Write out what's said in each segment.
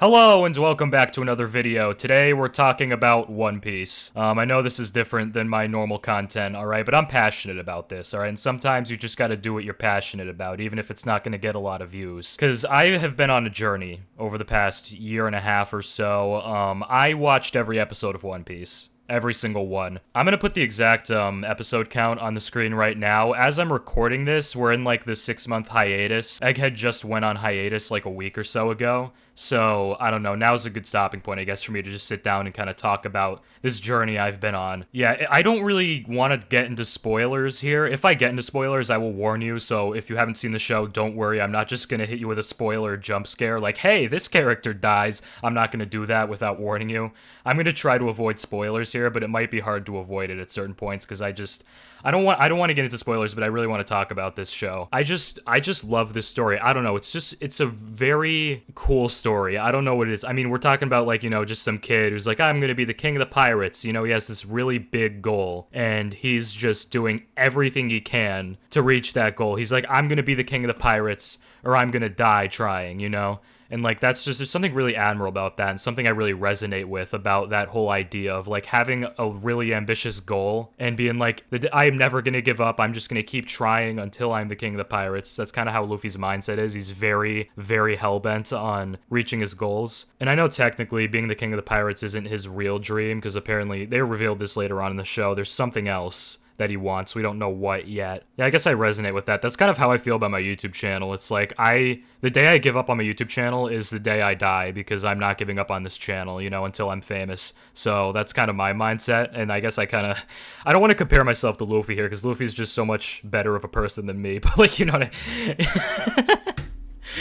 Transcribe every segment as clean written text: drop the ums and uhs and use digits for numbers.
Hello and welcome back to another video. Today we're talking about One Piece. I know this is different than my normal content, alright, but I'm passionate about this, alright, and sometimes you just gotta do what you're passionate about, even if it's not gonna get a lot of views. Because I have been on a journey over the past year and a half or so. I watched every episode of One Piece. Every single one. I'm gonna put the exact episode count on the screen right now. As I'm recording this, we're in like the 6-month hiatus. Egghead just went on hiatus like a week or so ago. So, I don't know, now's a good stopping point, I guess, for me to just sit down and kind of talk about this journey I've been on. Yeah, I don't really want to get into spoilers here. If I get into spoilers, I will warn you, so if you haven't seen the show, don't worry. I'm not just gonna hit you with a spoiler jump scare like, hey, this character dies. I'm not gonna do that without warning you. I'm gonna try to avoid spoilers here, but it might be hard to avoid it at certain points, because I don't want to get into spoilers, but I really want to talk about this show. I just love this story. I don't know. It's a very cool story. I don't know what it is. I mean, we're talking about like, just some kid who's like, I'm going to be the king of the pirates. He has this really big goal and he's just doing everything he can to reach that goal. He's like, I'm going to be the king of the pirates or I'm going to die trying, And like, there's something really admirable about that and something I really resonate with about that whole idea of like having a really ambitious goal and being like, I am never going to give up. I'm just going to keep trying until I'm the king of the pirates. That's kind of how Luffy's mindset is. He's very, very hell-bent on reaching his goals. And I know technically being the king of the pirates isn't his real dream because apparently they revealed this later on in the show. There's something else that he wants. We don't know what yet. Yeah, I guess I resonate with that. That's kind of how I feel about my YouTube channel. It's like the day I give up on my YouTube channel is the day I die because I'm not giving up on this channel, until I'm famous. So that's kind of my mindset. And I guess I don't want to compare myself to Luffy here because Luffy's just so much better of a person than me. But like, you know what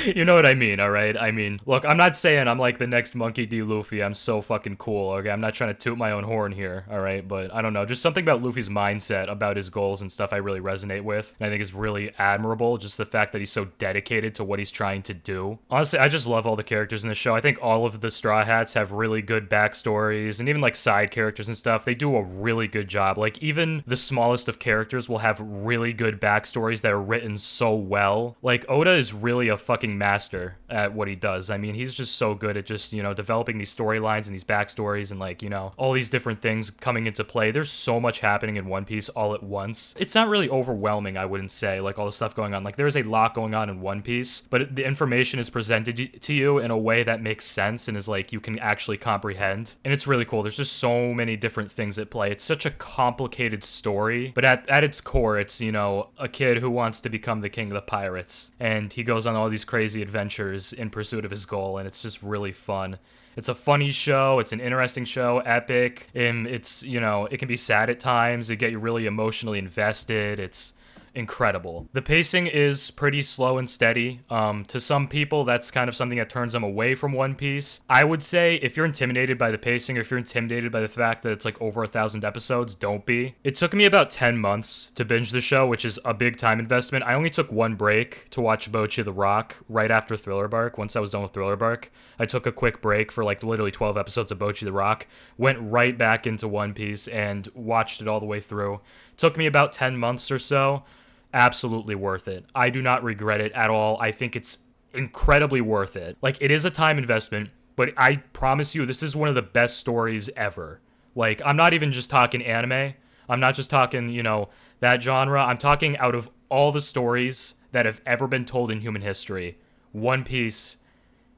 You know what I mean, alright? I mean, look, I'm not saying I'm like the next Monkey D. Luffy. I'm so fucking cool, okay? I'm not trying to toot my own horn here, alright? But I don't know, just something about Luffy's mindset, about his goals and stuff I really resonate with. And I think is really admirable, just the fact that he's so dedicated to what he's trying to do. Honestly, I just love all the characters in the show. I think all of the Straw Hats have really good backstories, and even like side characters and stuff, they do a really good job. Like, even the smallest of characters will have really good backstories that are written so well. Like, Oda is really a fucking master at what he does. I mean, he's just so good at just, developing these storylines and these backstories and like, all these different things coming into play. There's so much happening in One Piece all at once. It's not really overwhelming, I wouldn't say, like all the stuff going on. Like, there's a lot going on in One Piece, but the information is presented to you in a way that makes sense and is like, you can actually comprehend. And it's really cool. There's just so many different things at play. It's such a complicated story, but at its core, it's, a kid who wants to become the king of the pirates. And he goes on all these crazy adventures in pursuit of his goal, and it's just really fun. It's a funny show, it's an interesting show, epic, and it's, it can be sad at times, it get you really emotionally invested, it's incredible. The pacing is pretty slow and steady. To some people, that's kind of something that turns them away from One Piece. I would say if you're intimidated by the pacing, or if you're intimidated by the fact that it's like over 1,000 episodes, don't be. It took me about 10 months to binge the show, which is a big time investment. I only took one break to watch Bocchi the Rock right after Thriller Bark. Once I was done with Thriller Bark, I took a quick break for like literally 12 episodes of Bocchi the Rock, went right back into One Piece and watched it all the way through. Took me about 10 months or so. Absolutely worth it. I do not regret it at all. I think it's incredibly worth it. Like, it is a time investment, but I promise you, this is one of the best stories ever. Like, I'm not even just talking anime. I'm not just talking, that genre. I'm talking out of all the stories that have ever been told in human history. One Piece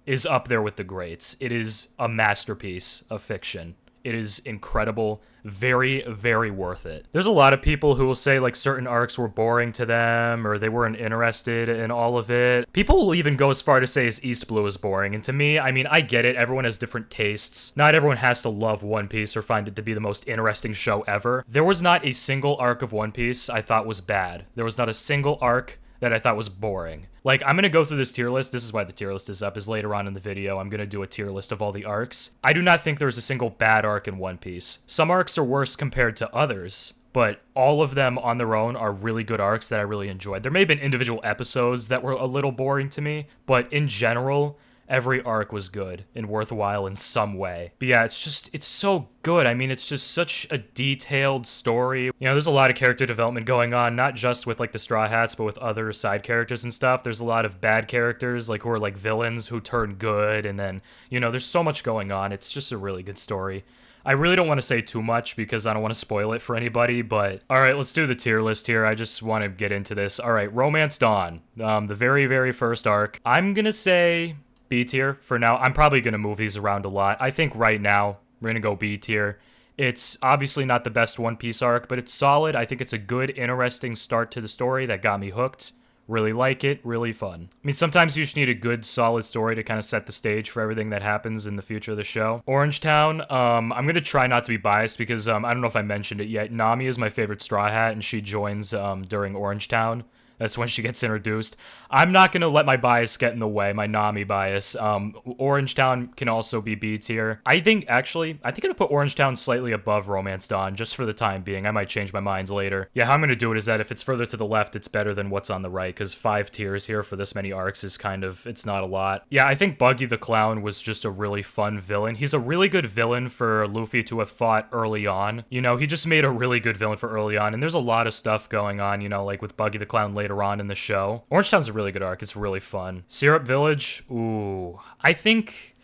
is up there with the greats. It is a masterpiece of fiction. It is incredible, very, very worth it. There's a lot of people who will say like certain arcs were boring to them or they weren't interested in all of it. People will even go as far to say East Blue is boring. And to me, I mean, I get it. Everyone has different tastes. Not everyone has to love One Piece or find it to be the most interesting show ever. There was not a single arc of One Piece I thought was bad. There was not a single arc that I thought was boring. Like, I'm gonna go through this tier list. This is why the tier list is up, is later on in the video. I'm gonna do a tier list of all the arcs. I do not think there's a single bad arc in One Piece. Some arcs are worse compared to others, but all of them on their own are really good arcs that I really enjoyed. There may have been individual episodes that were a little boring to me, but in general, Every arc was good and worthwhile in some way. But yeah, it's so good. I mean, it's just such a detailed story. You know, there's a lot of character development going on, not just with like the Straw Hats, but with other side characters and stuff. There's a lot of bad characters, like who are like villains who turn good, and then, you know, there's so much going on. It's just a really good story. I really don't want to say too much because I don't want to spoil it for anybody, but alright, let's do the tier list here. I just want to get into this. Alright, Romance Dawn, the very, very first arc. I'm gonna say B tier for now. I'm probably gonna move these around a lot. I think right now, we're gonna go B tier. It's obviously not the best One Piece arc, but it's solid. I think it's a good, interesting start to the story that got me hooked. Really like it, really fun. I mean, sometimes you just need a good, solid story to kind of set the stage for everything that happens in the future of the show. Orangetown, I'm gonna try not to be biased because I don't know if I mentioned it yet. Nami is my favorite Straw Hat, and she joins during Orangetown. That's when she gets introduced. I'm not going to let my bias get in the way, my Nami bias. Orangetown can also be B tier. I think I'm going to put Orangetown slightly above Romance Dawn, just for the time being. I might change my mind later. Yeah, how I'm going to do it is that if it's further to the left, it's better than what's on the right, because 5 tiers here for this many arcs is kind of, it's not a lot. Yeah, I think Buggy the Clown was just a really fun villain. He's a really good villain for Luffy to have fought early on. You know, he just made a really good villain for early on, and there's a lot of stuff going on, you know, like with Buggy the Clown later on in the show. Orangetown's a really good arc. It's really fun. Syrup Village, ooh. I think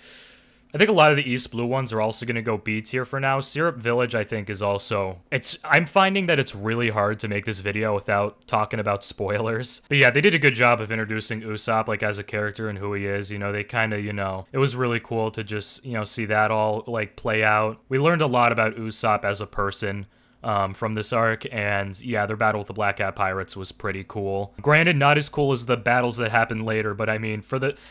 a lot of the East Blue ones are also going to go B tier for now. Syrup Village, I think, is also... I'm finding that it's really hard to make this video without talking about spoilers. But yeah, they did a good job of introducing Usopp, like, as a character and who he is. You know, they kind of, you know... It was really cool to just, you know, see that all, like, play out. We learned a lot about Usopp as a person from this arc, and yeah, their battle with the Black Cat Pirates was pretty cool. Granted, not as cool as the battles that happened later, but I mean,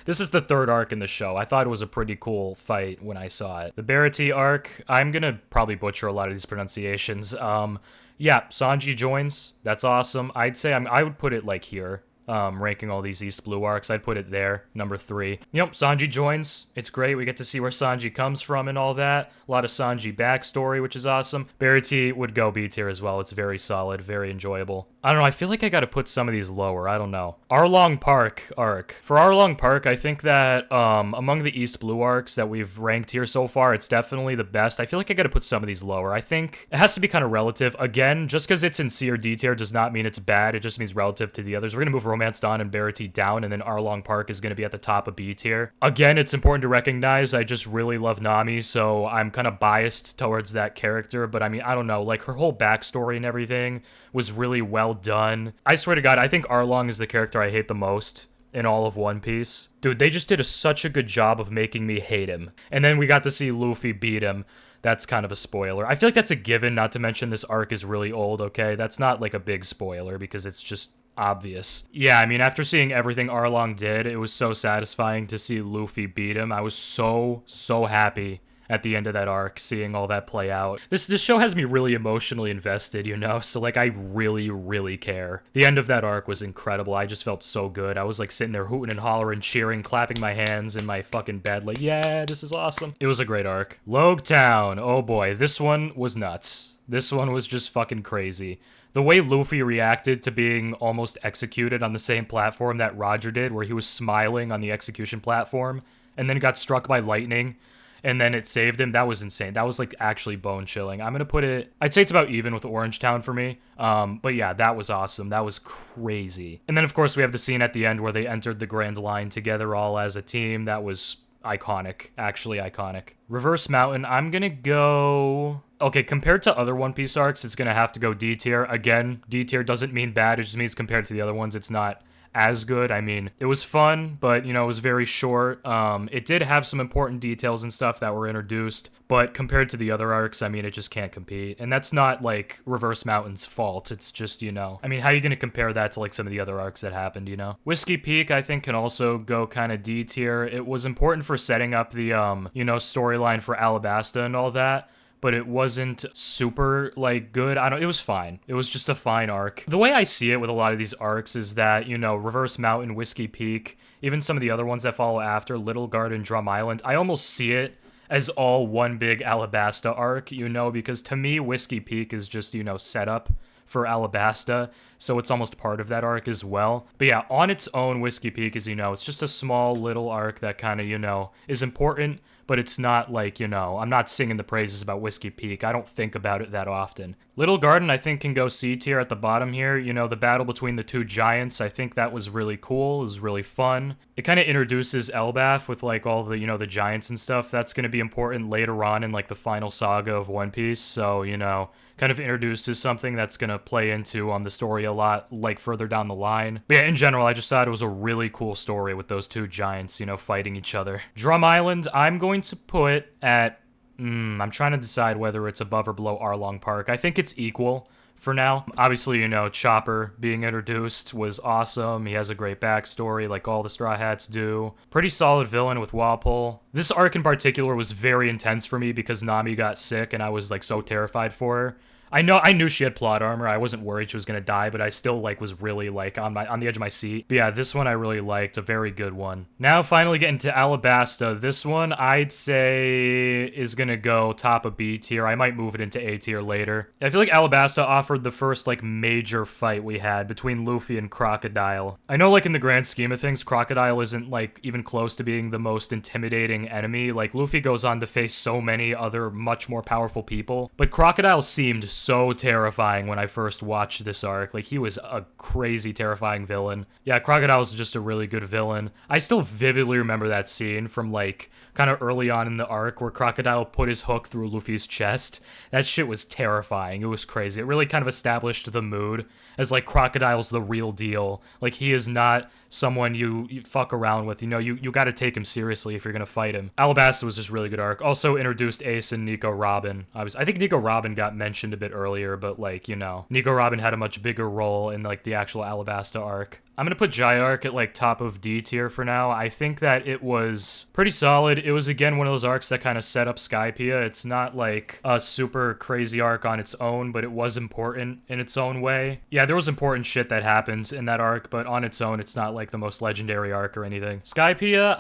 this is the 3rd arc in the show. I thought it was a pretty cool fight when I saw it. The Barity arc, I'm gonna probably butcher a lot of these pronunciations. Yeah, Sanji joins. That's awesome. I'd say I would put it like here. Ranking all these East Blue arcs, I'd put it there, number 3. Yep, Sanji joins. It's great. We get to see where Sanji comes from and all that. A lot of Sanji backstory, which is awesome. Barity would go B tier as well. It's very solid, very enjoyable. I don't know. I feel like I gotta put some of these lower. I don't know. Arlong Park arc. For Arlong Park, I think that among the East Blue arcs that we've ranked here so far, it's definitely the best. I feel like I gotta put some of these lower. I think it has to be kind of relative. Again, just because it's in C or D tier does not mean it's bad. It just means relative to the others. We're gonna move Romance Dawn and Barity down, and then Arlong Park is gonna be at the top of B tier. Again, it's important to recognize I just really love Nami, so I'm kind of biased towards that character, but I mean, I don't know, like her whole backstory and everything was really well done. I swear to God, I think Arlong is the character I hate the most in all of One Piece. Dude, they just did such a good job of making me hate him. And then we got to see Luffy beat him. That's kind of a spoiler. I feel like that's a given, not to mention this arc is really old, okay? That's not like a big spoiler because it's just obvious. Yeah, I mean, after seeing everything Arlong did, it was so satisfying to see Luffy beat him. I was so happy at the end of that arc, seeing all that play out. This show has me really emotionally invested, you know? So, like, I really care. The end of that arc was incredible. I just felt so good. I was, like, sitting there hooting and hollering, cheering, clapping my hands in my fucking bed, like, yeah, this is awesome. It was a great arc. Logetown. Oh, boy. This one was nuts. This one was just fucking crazy. The way Luffy reacted to being almost executed on the same platform that Roger did, where he was smiling on the execution platform, and then got struck by lightning, and then it saved him. That was insane. That was, like, actually bone-chilling. I'm gonna put it... I'd say it's about even with Orangetown for me. But yeah, that was awesome. That was crazy. And then, of course, we have the scene at the end where they entered the Grand Line together all as a team. That was iconic. Actually iconic. Reverse Mountain, I'm gonna go... Okay, compared to other One Piece arcs, it's gonna have to go D tier. Again, D tier doesn't mean bad. It just means compared to the other ones, it's not as good. I mean, it was fun, but, you know, it was very short. It did have some important details and stuff that were introduced, but compared to the other arcs, I mean, it just can't compete. And that's not, like, Reverse Mountain's fault. It's just, you know, I mean, how are you going to compare that to, like, some of the other arcs that happened, you know? Whiskey Peak, I think, can also go kind of D tier. It was important for setting up the, you know, storyline for Alabasta and all that, but it wasn't super, like, good. It was fine. It was just a fine arc. The way I see it with a lot of these arcs is that, you know, Reverse Mountain, Whiskey Peak, even some of the other ones that follow after, Little Garden, Drum Island, I almost see it as all one big Alabasta arc, you know, because to me, Whiskey Peak is just, you know, setup for Alabasta, so it's almost part of that arc as well. But yeah, on its own, Whiskey Peak, as you know, it's just a small little arc that kind of, you know, is important, but it's not like, you know, I'm not singing the praises about Whiskey Peak. I don't think about it that often. Little Garden, I think, can go C tier at the bottom here. You know, the battle between the two giants, I think that was really cool. It was really fun. It kind of introduces Elbaf with, like, all the, you know, the giants and stuff. That's going to be important later on in, like, the final saga of One Piece. So, you know, kind of introduces something that's going to play into the story a lot, like, further down the line. But yeah, in general, I just thought it was a really cool story with those two giants, you know, fighting each other. Drum Island, I'm going to put at, I'm trying to decide whether it's above or below Arlong Park. I think it's equal for now. Obviously, you know, Chopper being introduced was awesome. He has a great backstory, like all the Straw Hats do. Pretty solid villain with Walpole. This arc in particular was very intense for me because Nami got sick and I was, like, so terrified for her. I knew she had plot armor. I wasn't worried she was gonna die, but I still, like, was really, like, on the edge of my seat. But yeah, this one I really liked. A very good one. Now, finally getting to Alabasta. This one, I'd say, is gonna go top of B tier. I might move it into A tier later. I feel like Alabasta offered the first, like, major fight we had between Luffy and Crocodile. I know, like, in the grand scheme of things, Crocodile isn't, like, even close to being the most intimidating enemy. Like, Luffy goes on to face so many other much more powerful people, but Crocodile seemed so terrifying when I first watched this arc. Like, he was a crazy, terrifying villain. Yeah, Crocodile's just a really good villain. I still vividly remember that scene from, like, kind of early on in the arc where Crocodile put his hook through Luffy's chest. That shit was terrifying. It was crazy. It really kind of established the mood as, like, Crocodile's the real deal. Like, he is not someone you fuck around with. You know, you gotta take him seriously if you're gonna fight him. Alabasta was just really good arc. Also introduced Ace and Nico Robin. I think Nico Robin got mentioned a bit earlier, but, like, you know, Nico Robin had a much bigger role in, like, the actual Alabasta arc. I'm gonna put Jai arc at, like, top of D tier for now. I think that it was pretty solid. It was, again, one of those arcs that kind of set up Skypiea. It's not, like, a super crazy arc on its own, but it was important in its own way. Yeah, there was important shit that happened in that arc, but on its own, it's not, like, the most legendary arc or anything. Skypiea,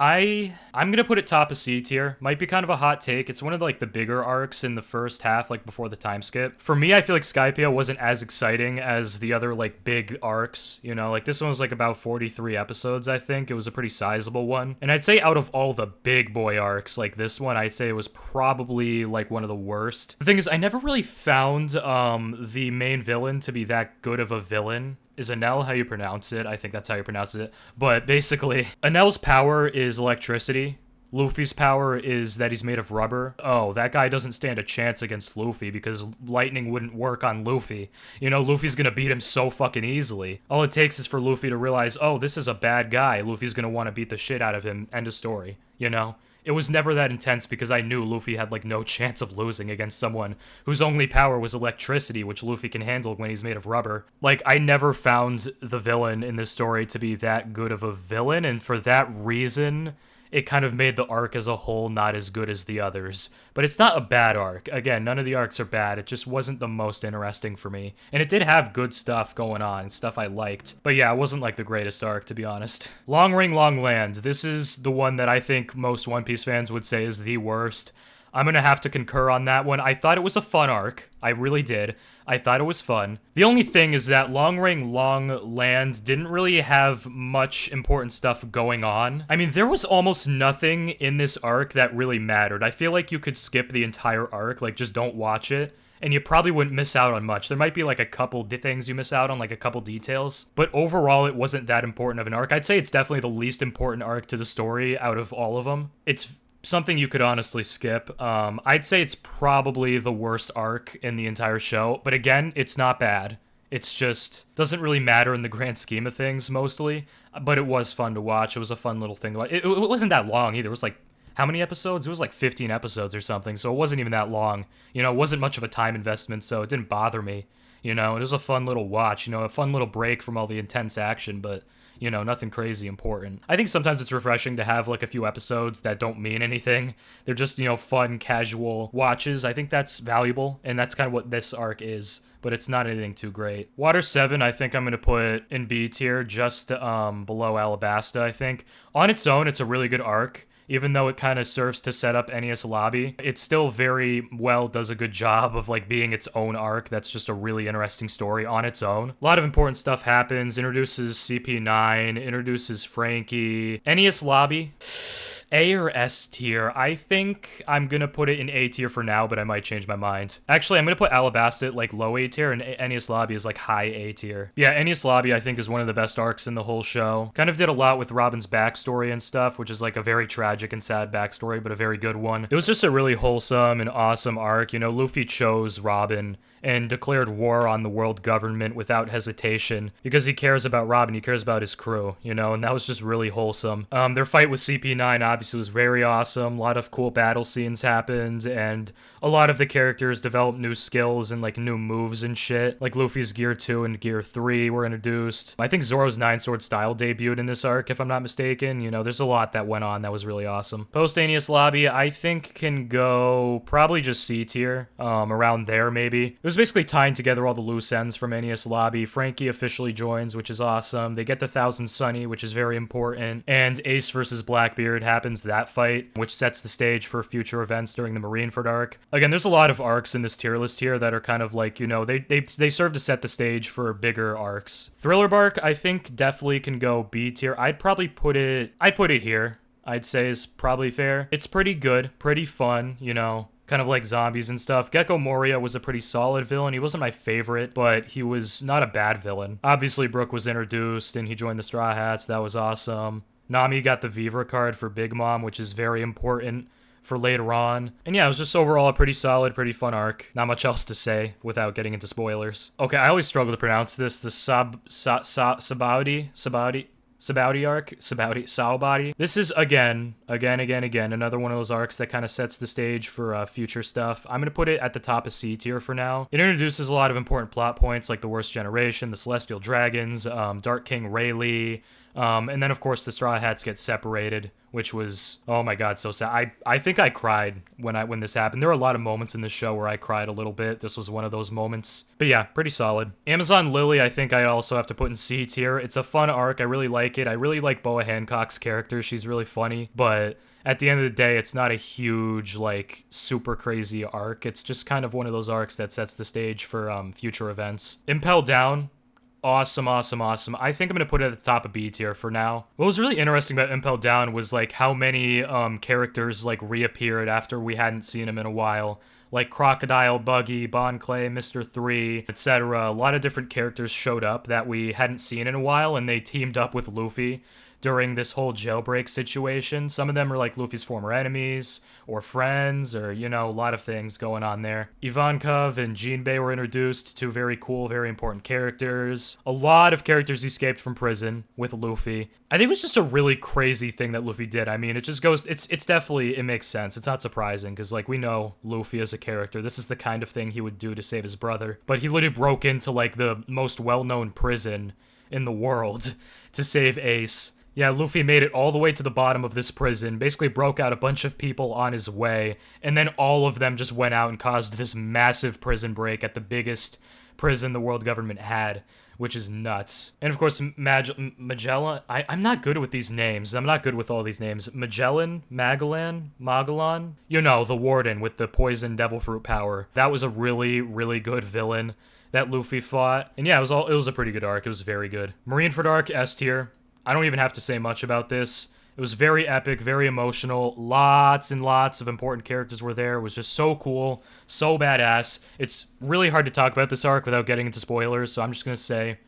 I'm gonna put it top of C tier. Might be kind of a hot take. It's one of, like, the bigger arcs in the first half, like, before the time skip. For me, I feel like Skypiea wasn't as exciting as the other, like, big arcs, you know? Like, this one was, like, about 43 episodes, I think. It was a pretty sizable one. And I'd say out of all the big boy arcs, like this one, I'd say it was probably, like, one of the worst. The thing is, I never really found the main villain to be that good of a villain. Is Enel how you pronounce it? I think that's how you pronounce it. But basically, Enel's power is electricity. Luffy's power is that he's made of rubber. Oh, that guy doesn't stand a chance against Luffy because lightning wouldn't work on Luffy. You know, Luffy's gonna beat him so fucking easily. All it takes is for Luffy to realize, oh, this is a bad guy. Luffy's gonna want to beat the shit out of him. End of story, you know? It was never that intense because I knew Luffy had, like, no chance of losing against someone whose only power was electricity, which Luffy can handle when he's made of rubber. Like, I never found the villain in this story to be that good of a villain, and for that reason, it kind of made the arc as a whole not as good as the others. But it's not a bad arc. Again, none of the arcs are bad. It just wasn't the most interesting for me. And it did have good stuff going on, stuff I liked. But yeah, it wasn't, like, the greatest arc, to be honest. Long Ring, Long Land. This is the one that I think most One Piece fans would say is the worst. I'm gonna have to concur on that one. I thought it was a fun arc. I really did. I thought it was fun. The only thing is that Long Ring, Long Land didn't really have much important stuff going on. I mean, there was almost nothing in this arc that really mattered. I feel like you could skip the entire arc, like, just don't watch it, and you probably wouldn't miss out on much. There might be, like, a couple things you miss out on, like a couple details, but overall it wasn't that important of an arc. I'd say it's definitely the least important arc to the story out of all of them. It's something you could honestly skip. I'd say it's probably the worst arc in the entire show, but again, it's not bad. It's just doesn't really matter in the grand scheme of things mostly, but it was fun to watch. It was a fun little thing. It wasn't that long either. It was, like, how many episodes? It was like 15 episodes or something, so it wasn't even that long. You know, it wasn't much of a time investment, so it didn't bother me. You know, it was a fun little watch, you know, a fun little break from all the intense action, but, you know, nothing crazy important. I think sometimes it's refreshing to have, like, a few episodes that don't mean anything. They're just, you know, fun, casual watches. I think that's valuable, and that's kind of what this arc is, but it's not anything too great. Water 7, I think I'm going to put in B tier, just below Alabasta, I think. On its own, it's a really good arc. even though it kind of serves to set up NES Lobby. It still very well does a good job of like being its own arc. That's just a really interesting story on its own. A lot of important stuff happens, introduces CP9, introduces Frankie. NES Lobby, A or S tier? I think I'm gonna put it in A tier for now, but I might change my mind. Actually, I'm gonna put Alabasta like low A tier, and NES Lobby is like high A tier. Yeah, NES Lobby I think is one of the best arcs in the whole show. Kind of did a lot with Robin's backstory and stuff, which is like a very tragic and sad backstory, but a very good one. It was just a really wholesome and awesome arc. You know, Luffy chose Robin and declared war on the world government without hesitation because he cares about Robin, he cares about his crew, you know, and that was just really wholesome. Their fight with CP9 obviously was very awesome. A lot of cool battle scenes happened, and a lot of the characters developed new skills and like new moves and shit. Like Luffy's Gear 2 and Gear 3 were introduced. I think Zoro's 9-sword style debuted in this arc, if I'm not mistaken. You know, there's a lot that went on that was really awesome. Post NES Lobby, I think can go probably just C tier, around there maybe. It was basically tying together all the loose ends from NES Lobby. Frankie officially joins, which is awesome. They get the 1000 Sunny, which is very important. And Ace versus Blackbeard happens that fight, which sets the stage for future events during the Marineford arc. Again, there's a lot of arcs in this tier list here that are kind of like, you know, they serve to set the stage for bigger arcs. Thriller Bark, I think definitely can go B tier. I'd put it here. I'd say is probably fair. It's pretty good, pretty fun, you know, kind of like zombies and stuff. Gecko Moria was a pretty solid villain. He wasn't my favorite, but he was not a bad villain. Obviously, Brook was introduced and he joined the Straw Hats. That was awesome. Nami got the Vivre card for Big Mom, which is very important for later on. And yeah, it was just overall a pretty solid, pretty fun arc. Not much else to say without getting into spoilers. Okay, I always struggle to pronounce this. The Sabaody arc, Saobody. This is again, another one of those arcs that kind of sets the stage for future stuff. I'm gonna put it at the top of C tier for now. It introduces a lot of important plot points like the Worst Generation, the Celestial Dragons, Dark King Rayleigh, and then of course the Straw Hats get separated, which was, oh my god, so sad. I think I cried when this happened. There were a lot of moments in this show where I cried a little bit. This was one of those moments. But yeah, pretty solid. Amazon Lily, I think I also have to put in C tier. It's a fun arc. I really like it. I really like Boa Hancock's character. She's really funny. But at the end of the day, it's not a huge, like, super crazy arc. It's just kind of one of those arcs that sets the stage for future events. Impel Down. Awesome. I think I'm gonna put it at the top of B tier for now. What was really interesting about Impel Down was like how many characters like reappeared after we hadn't seen them in a while. Like Crocodile, Buggy, Bon Clay, Mr. 3, etc. A lot of different characters showed up that we hadn't seen in a while, and they teamed up with Luffy during this whole jailbreak situation. Some of them are like Luffy's former enemies or friends, or, you know, a lot of things going on there. Ivankov and Jinbei were introduced, two very cool, very important characters. A lot of characters escaped from prison with Luffy. I think it was just a really crazy thing that Luffy did. I mean, it just goes, it's definitely, it makes sense. It's not surprising, because, like, we know Luffy as a character. This is the kind of thing he would do to save his brother. But he literally broke into, like, the most well-known prison in the world to save Ace. Yeah, Luffy made it all the way to the bottom of this prison, basically broke out a bunch of people on his way, and then all of them just went out and caused this massive prison break at the biggest prison the world government had, which is nuts. And of course, Magellan, I'm not good with these names. I'm not good with all these names. Magellan? You know, the warden with the poison devil fruit power. That was a really, really good villain that Luffy fought. And yeah, it was a pretty good arc. It was very good. Marineford arc, S tier. I don't even have to say much about this. It was very epic, very emotional. Lots and lots of important characters were there. It was just so cool, so badass. It's really hard to talk about this arc without getting into spoilers, so I'm just going to say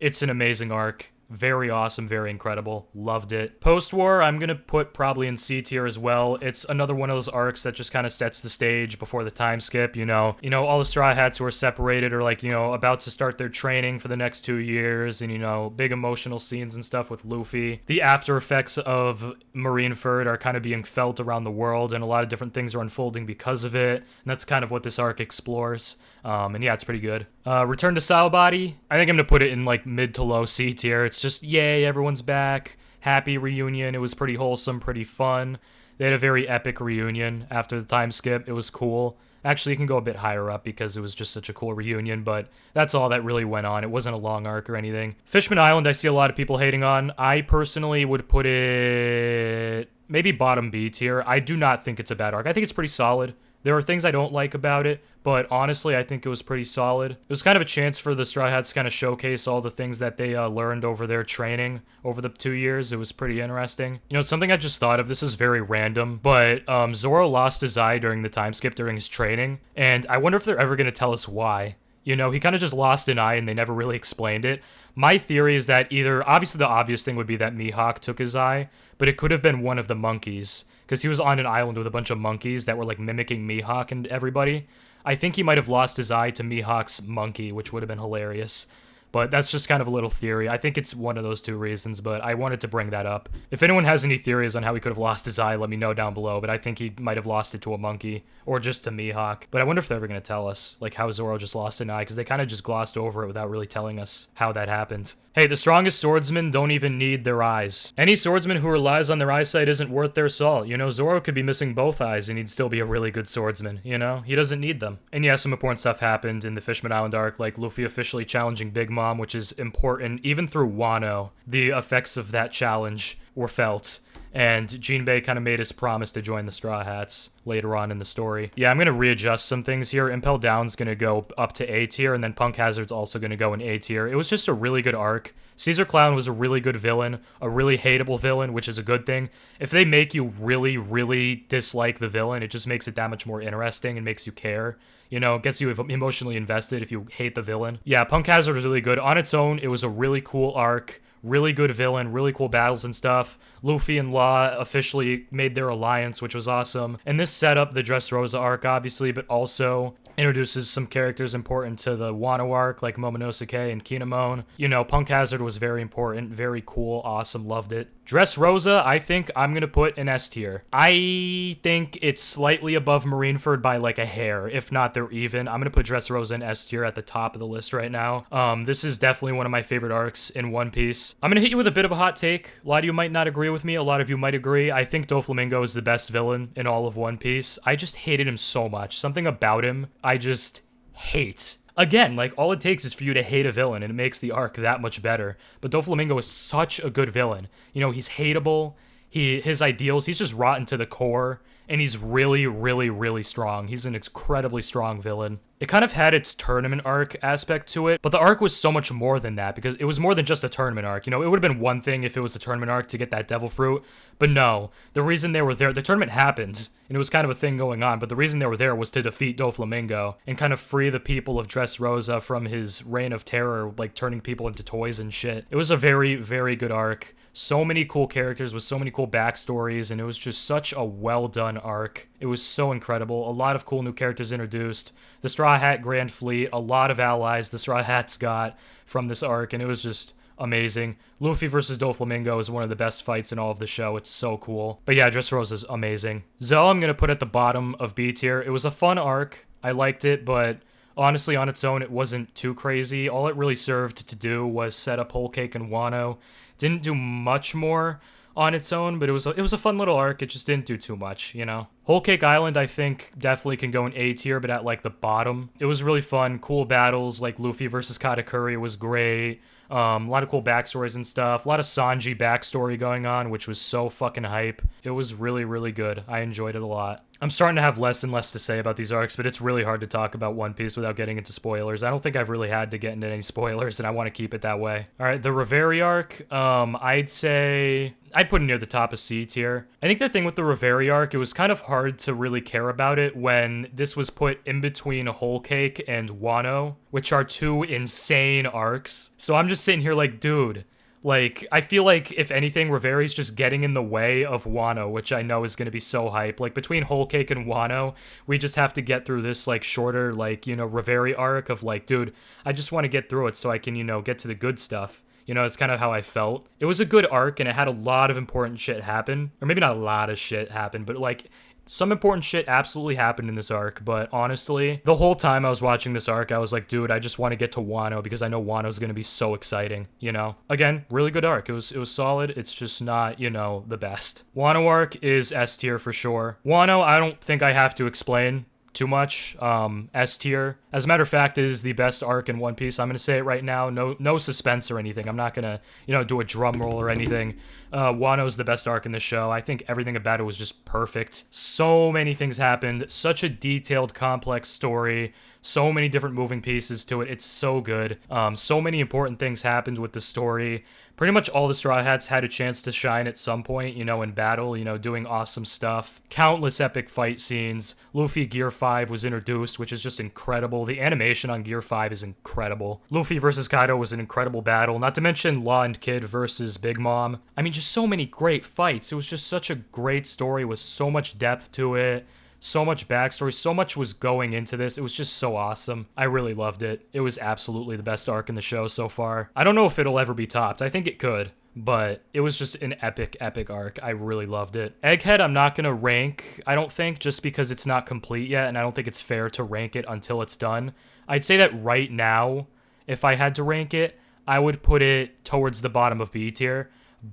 it's an amazing arc. Very awesome, very incredible. Loved it. Post-war, I'm going to put probably in C tier as well. It's another one of those arcs that just kind of sets the stage before the time skip, you know. All the Straw Hats who are separated are like, about to start their training for the next 2 years, and, big emotional scenes and stuff with Luffy. The after effects of Marineford are kind of being felt around the world, and a lot of different things are unfolding because of it, and that's kind of what this arc explores. And yeah, it's pretty good. Return to Saobody, I think I'm gonna put it in like mid to low C tier. It's just, yay, everyone's back. Happy reunion. It was pretty wholesome, pretty fun. They had a very epic reunion after the time skip. It was cool. Actually, it can go a bit higher up because it was just such a cool reunion, but that's all that really went on. It wasn't a long arc or anything. Fishman Island, I see a lot of people hating on. I personally would put it maybe bottom B tier. I do not think it's a bad arc. I think it's pretty solid. There are things I don't like about it, but honestly, I think it was pretty solid. It was kind of a chance for the Straw Hats to kind of showcase all the things that they learned over their training over the 2 years. It was pretty interesting. You know, something I just thought of, this is very random, but Zoro lost his eye during the time skip during his training, and I wonder if they're ever going to tell us why. You know, he kind of just lost an eye and they never really explained it. My theory is that either, obviously the obvious thing would be that Mihawk took his eye, but it could have been one of the monkeys, because he was on an island with a bunch of monkeys that were like mimicking Mihawk and everybody. I think he might have lost his eye to Mihawk's monkey, which would have been hilarious. But that's just kind of a little theory. I think it's one of those two reasons, but I wanted to bring that up. If anyone has any theories on how he could have lost his eye, let me know down below, but I think he might have lost it to a monkey, or just to Mihawk. But I wonder if they're ever going to tell us, like, how Zoro just lost an eye, because they kind of just glossed over it without really telling us how that happened. Hey, the strongest swordsmen don't even need their eyes. Any swordsman who relies on their eyesight isn't worth their salt. You know, Zoro could be missing both eyes and he'd still be a really good swordsman, you know? He doesn't need them. And yeah, some important stuff happened in the Fishman Island arc, like Luffy officially challenging Big Mom, which is important. Even through Wano, the effects of that challenge were felt. And Jinbei kind of made his promise to join the Straw Hats later on in the story. Yeah, I'm going to readjust some things here. Impel Down's going to go up to A tier, and then Punk Hazard's also going to go in A tier. It was just a really good arc. Caesar Clown was a really good villain, a really hateable villain, which is a good thing. If they make you really, really dislike the villain, it just makes it that much more interesting and makes you care. You know, it gets you emotionally invested if you hate the villain. Yeah, Punk Hazard was really good. On its own, it was a really cool arc. Really good villain, really cool battles and stuff. Luffy and Law officially made their alliance, which was awesome. And this set up the Dressrosa arc, obviously, but also introduces some characters important to the Wano arc, like Momonosuke and Kinemon. You know, Punk Hazard was very important, very cool, awesome, loved it. Dressrosa, I think I'm going to put in S tier. I think it's slightly above Marineford by like a hair. If not, they're even. I'm going to put Dressrosa in S tier at the top of the list right now. This is definitely one of my favorite arcs in One Piece. I'm going to hit you with a bit of a hot take. A lot of you might not agree with me. A lot of you might agree. I think Doflamingo is the best villain in all of One Piece. I just hated him so much. Something about him I just hate. Again, like, all it takes is for you to hate a villain, and it makes the arc that much better. But Doflamingo is such a good villain. You know, he's hateable. His ideals, he's just rotten to the core. And he's really, really, really strong. He's an incredibly strong villain. It kind of had its tournament arc aspect to it, but the arc was so much more than that, because it was more than just a tournament arc. You know, it would have been one thing if it was a tournament arc to get that devil fruit, but no. The reason they were there, the tournament happened, and it was kind of a thing going on, but the reason they were there was to defeat Doflamingo and kind of free the people of Dressrosa from his reign of terror, like turning people into toys and shit. It was a very, very good arc. So many cool characters with so many cool backstories, and it was just such a well-done arc. It was so incredible. A lot of cool new characters introduced. The Straw Hat Grand Fleet, a lot of allies the Straw Hats got from this arc, and it was just amazing. Luffy versus Doflamingo is one of the best fights in all of the show. It's so cool. But yeah, Dressrosa's amazing. Zell I'm going to put at the bottom of B tier. It was a fun arc. I liked it, but honestly, on its own, it wasn't too crazy. All it really served to do was set up Whole Cake and Wano. Didn't do much more on its own, but it was a fun little arc. It just didn't do too much, you know? Whole Cake Island, I think, definitely can go in A tier, but at, like, the bottom. It was really fun. Cool battles, like Luffy versus Katakuri was great. A lot of cool backstories and stuff. A lot of Sanji backstory going on, which was so fucking hype. It was really, really good. I enjoyed it a lot. I'm starting to have less and less to say about these arcs, but it's really hard to talk about One Piece without getting into spoilers. I don't think I've really had to get into any spoilers, and I want to keep it that way. All right, the Reverie arc, I'd say I'd put it near the top of C tier. I think the thing with the Reverie arc, it was kind of hard to really care about it when this was put in between Whole Cake and Wano, which are two insane arcs. So I'm just sitting here like, dude, like, I feel like, if anything, Reverie's just getting in the way of Wano, which I know is going to be so hype. Like, between Whole Cake and Wano, we just have to get through this, like, shorter, like, you know, Reverie arc of, like, dude, I just want to get through it so I can, you know, get to the good stuff. You know, it's kind of how I felt. It was a good arc, and it had a lot of important shit happen. Or maybe not a lot of shit happen, but, like, some important shit absolutely happened in this arc, but honestly, the whole time I was watching this arc, I was like, dude, I just want to get to Wano because I know Wano's going to be so exciting, you know? Again, really good arc. It was solid. It's just not, you know, the best. Wano arc is S tier for sure. Wano, I don't think I have to explain too much. S tier. As a matter of fact, it is the best arc in One Piece. I'm going to say it right now. No suspense or anything. I'm not going to, you know, do a drum roll or anything. Wano's the best arc in the show. I think everything about it was just perfect. So many things happened. Such a detailed, complex story. So many different moving pieces to it. It's so good. So many important things happened with the story. Pretty much all the Straw Hats had a chance to shine at some point, you know, in battle, you know, doing awesome stuff. Countless epic fight scenes. Luffy Gear 5 was introduced, which is just incredible. The animation on Gear 5 is incredible. Luffy versus Kaido was an incredible battle, not to mention Law and Kid versus Big Mom. I mean, just so many great fights. It was just such a great story with so much depth to it. So much backstory, so much was going into this. It was just so awesome. I really loved it. It was absolutely the best arc in the show so far. I don't know if it'll ever be topped. I think it could, but it was just an epic, epic arc. I really loved it. Egghead, I'm not gonna rank, I don't think, just because it's not complete yet, and I don't think it's fair to rank it until it's done. I'd say that right now, if I had to rank it, I would put it towards the bottom of B tier.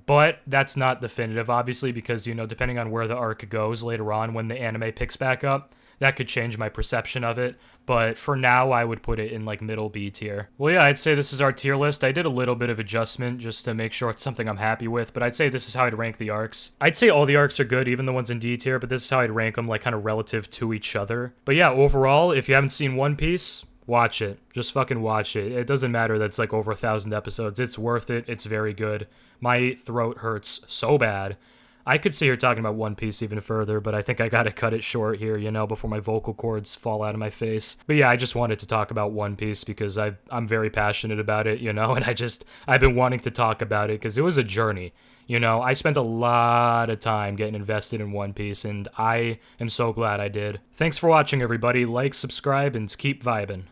But that's not definitive, obviously, because, you know, depending on where the arc goes later on when the anime picks back up, that could change my perception of it. But for now, I would put it in, like, middle B tier. Well, yeah, I'd say this is our tier list. I did a little bit of adjustment just to make sure it's something I'm happy with, but I'd say this is how I'd rank the arcs. I'd say all the arcs are good, even the ones in D tier, but this is how I'd rank them, like, kind of relative to each other. But yeah, overall, if you haven't seen One Piece, watch it. Just fucking watch it. It doesn't matter that it's like over 1,000 episodes. It's worth it. It's very good. My throat hurts so bad. I could sit here talking about One Piece even further, but I think I gotta cut it short here, you know, before my vocal cords fall out of my face. But yeah, I just wanted to talk about One Piece because I'm very passionate about it, you know, and I've been wanting to talk about it because it was a journey. You know, I spent a lot of time getting invested in One Piece, and I am so glad I did. Thanks for watching, everybody. Like, subscribe, and keep vibing.